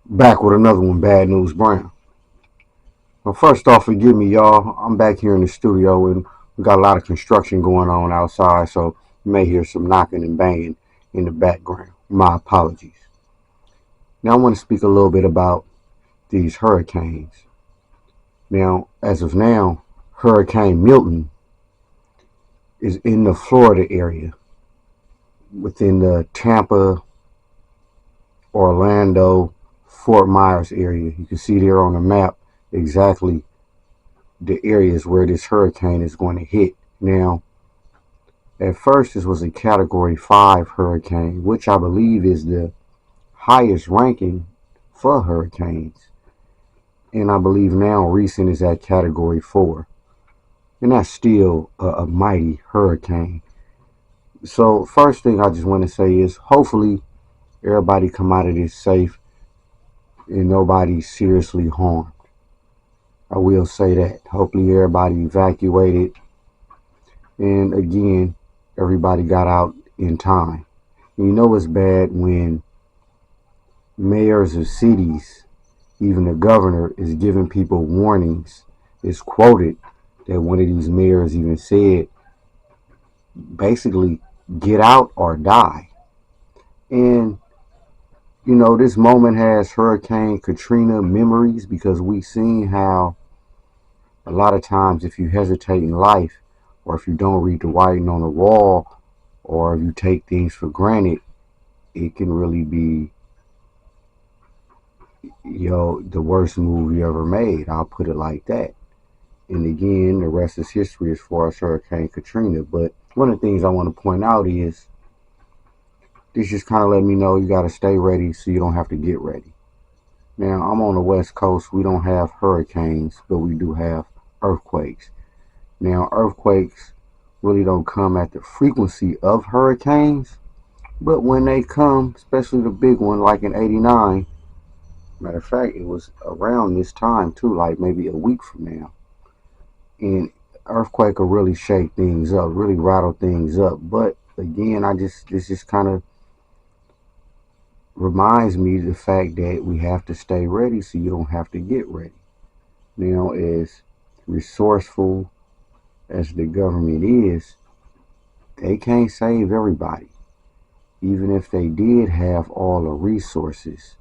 Back with another one, Bad News Brown. Well, first off, forgive me, y'all. I'm back here in the studio and we got a lot of construction going on outside, so you may hear some knocking and banging in the background. My apologies. Now, I want to speak a little bit about these hurricanes. Now, as of now, Hurricane Milton is in the Florida area within the Tampa, Orlando, Fort Myers area. You can see there on the map exactly the areas where this hurricane is going to hit. Now, at first, this was a Category 5 hurricane, which I believe is the highest ranking for hurricanes. And I believe now recent is at Category 4. And that's still a mighty hurricane. So, first thing I just want to say is hopefully everybody come out of this safe and nobody seriously harmed. I will say that. Hopefully everybody evacuated. And again, everybody got out in time. And you know it's bad when mayors of cities, even the governor, is giving people warnings. It's quoted that one of these mayors even said, basically, get out or die. And, you know, this moment has Hurricane Katrina memories because we've seen how a lot of times if you hesitate in life or if you don't read the writing on the wall or if you take things for granted, it can really be the worst move you ever made. I'll put it like that. And again, the rest is history as far as Hurricane Katrina. But one of the things I want to point out is this just kind of let me know you got to stay ready so you don't have to get ready. Now, I'm on the West Coast. We don't have hurricanes, but we do have earthquakes. Now, earthquakes really don't come at the frequency of hurricanes, but when they come, especially the big one like in '89, matter of fact, it was around this time too, like maybe a week from now. And earthquake will really shake things up, really rattle things up. But again, this just kind of reminds me of the fact that we have to stay ready so you don't have to get ready. Now, as resourceful as the government is, they can't save everybody. Even if they did have all the resources,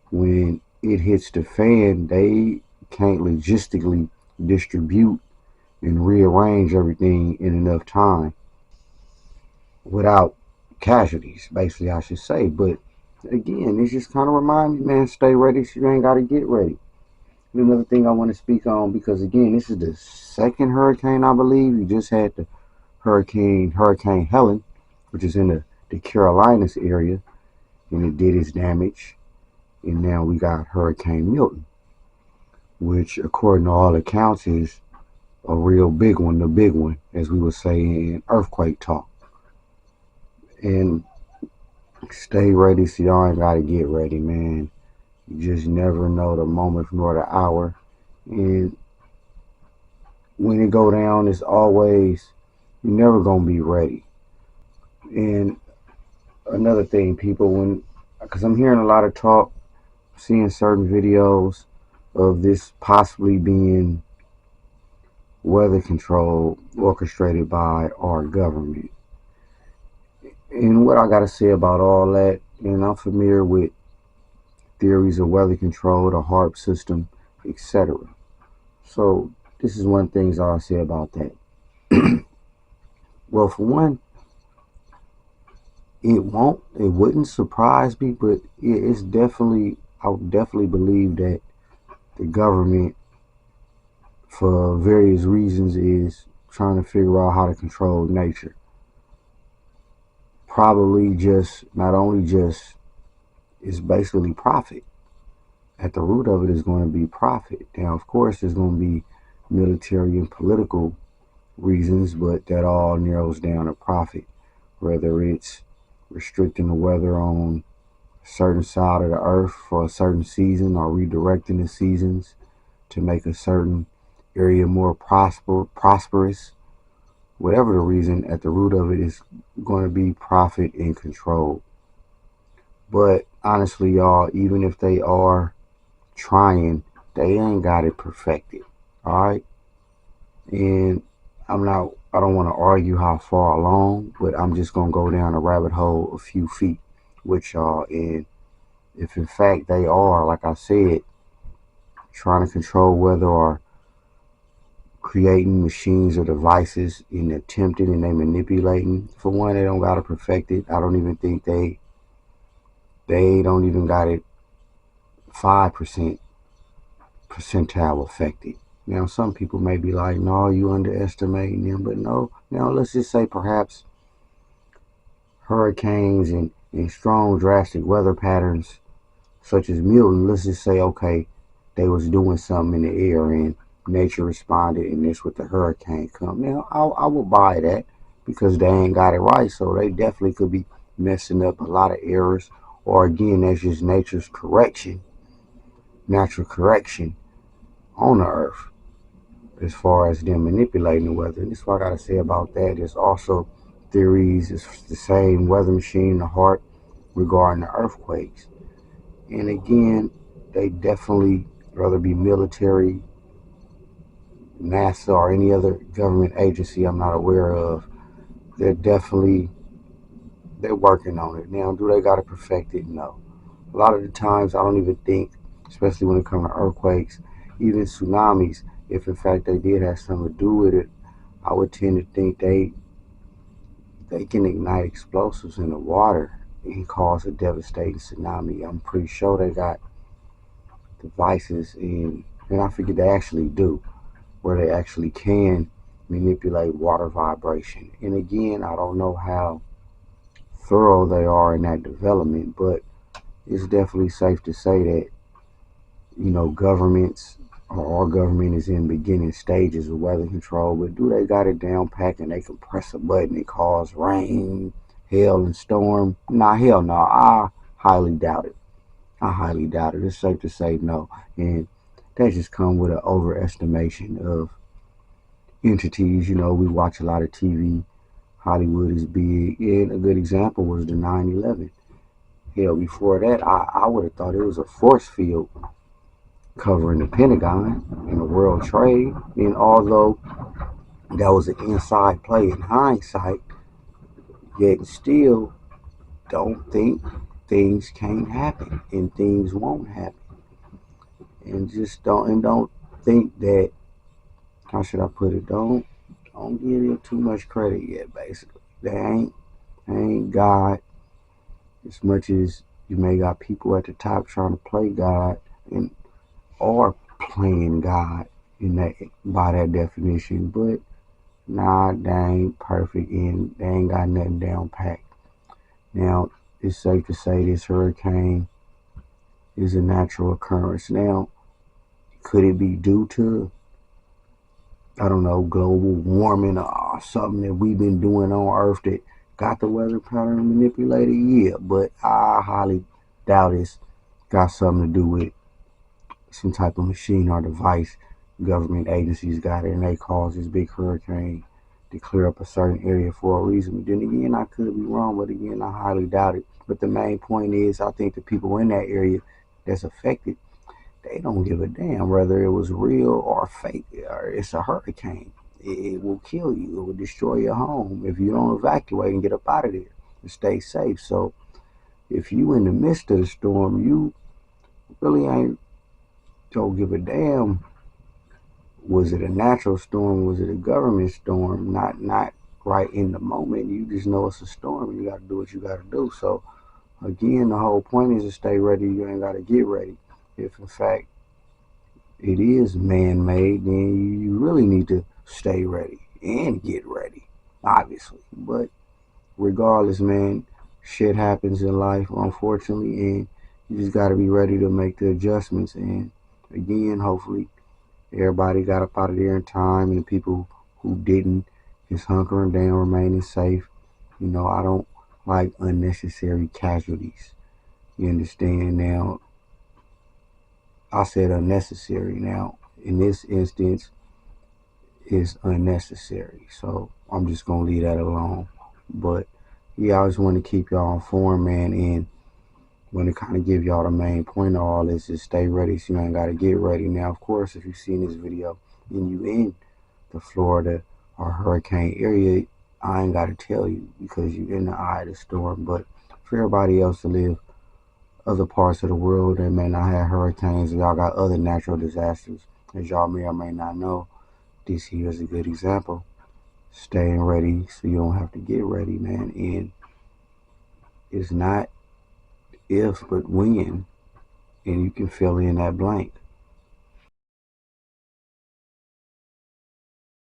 when it hits the fan, they can't logistically distribute and rearrange everything in enough time without casualties, basically, I should say. But again, this just kind of reminds me, man, stay ready so you ain't got to get ready. And another thing I want to speak on, because again, this is the second hurricane, I believe. You just had the Hurricane Helen, which is in the Carolinas area, and it did its damage. And now we got Hurricane Milton, which, according to all accounts, is a real big one, the big one, as we would say in earthquake talk. And stay ready so y'all ain't gotta get ready, man. You just never know the moment nor the hour. And when it go down, it's always, you're never gonna be ready. And another thing, people, because I'm hearing a lot of talk, seeing certain videos of this possibly being weather control orchestrated by our government. And what I got to say about all that, and I'm familiar with theories of weather control, the HARP system, etc. So this is one thing I'll say about that. Well, for one, it wouldn't surprise me, but it's definitely, I would definitely believe that the government, for various reasons, is trying to figure out how to control nature. Probably just, not only just, it's basically profit. At the root of it is going to be profit. Now, of course, there's going to be military and political reasons, but that all narrows down to profit. Whether it's restricting the weather on a certain side of the earth for a certain season or redirecting the seasons to make a certain area more prosperous. Whatever the reason, at the root of it is going to be profit and control. But honestly, y'all, even if they are trying, they ain't got it perfected. All right, and I don't want to argue how far along, but I'm just gonna go down a rabbit hole a few feet with y'all. And if in fact they are, like I said, trying to control whether or creating machines or devices and attempting and they manipulating, for one, they don't got it perfected. I don't even think they don't even got it 5% percentile affected. Now, some people may be like, no, you underestimating them, but no. Now, let's just say perhaps hurricanes and strong, drastic weather patterns, such as Milton, let's just say, okay, they was doing something in the air and nature responded, and this with the hurricane come. Now, I will buy that because they ain't got it right, so they definitely could be messing up a lot of errors, or again, that's just nature's correction, natural correction on the earth as far as them manipulating the weather. And this is what I gotta say about that. There's also theories, it's the same weather machine in the heart regarding the earthquakes. And again, they definitely, whether it be military, NASA, or any other government agency I'm not aware of, they're definitely they're working on it. Now, do they got to perfect it? No. A lot of the times, I don't even think, especially when it comes to earthquakes, even tsunamis, if in fact they did have something to do with it, I would tend to think they can ignite explosives in the water and cause a devastating tsunami. I'm pretty sure they got devices and I figure they actually do, where they actually can manipulate water vibration. And again, I don't know how thorough they are in that development, but it's definitely safe to say that, governments or our government is in beginning stages of weather control, but do they got it down packed and they can press a button and cause rain, hail, and storm? Nah, hell no. I highly doubt it. I highly doubt it. It's safe to say no. And that just come with an overestimation of entities. We watch a lot of TV. Hollywood is big. And a good example was the 9/11. Hell, before that, I would have thought it was a force field covering the Pentagon and the World Trade. And although that was an inside play in hindsight, yet still don't think things can't happen and things won't happen. And just don't think that, how should I put it? Don't give it too much credit yet, basically. They ain't God as much as you may got people at the top trying to play God and are playing God in that by that definition, but nah, they ain't perfect and they ain't got nothing down packed. Now, it's safe to say this hurricane is a natural occurrence. Now, could it be due to, I don't know, global warming or something that we've been doing on Earth that got the weather pattern manipulated? Yeah, but I highly doubt it's got something to do with some type of machine or device. Government agencies got it and they caused this big hurricane to clear up a certain area for a reason. But then again, I could be wrong, but again, I highly doubt it. But the main point is, I think the people in that area that's affected, they don't give a damn whether it was real or fake or it's a hurricane. It will kill you. It will destroy your home if you don't evacuate and get up out of there and stay safe. So if you in the midst of the storm, you really ain't don't give a damn. Was it a natural storm? Was it a government storm? Not right in the moment. You just know it's a storm and you got to do what you got to do. So again, the whole point is to stay ready. You ain't got to get ready. If in fact it is man-made, then you really need to stay ready and get ready, obviously. But regardless, man, shit happens in life, unfortunately, and you just got to be ready to make the adjustments. And again, hopefully, everybody got up out of there in time, and the people who didn't is hunkering down, remaining safe. I don't like unnecessary casualties. You understand? Now, I said unnecessary. Now, in this instance, it's unnecessary. So I'm just gonna leave that alone. But yeah, I just want to keep y'all informed, man. And want to kind of give y'all the main point of all this is stay ready so you ain't got to get ready. Now, of course, if you've seen this video and you in the Florida or hurricane area, I ain't got to tell you because you're in the eye of the storm. But for everybody else to live other parts of the world that may not have hurricanes, and y'all got other natural disasters, as y'all may or may not know, this here is a good example. Staying ready so you don't have to get ready, man. And it's not if, but when. And you can fill in that blank.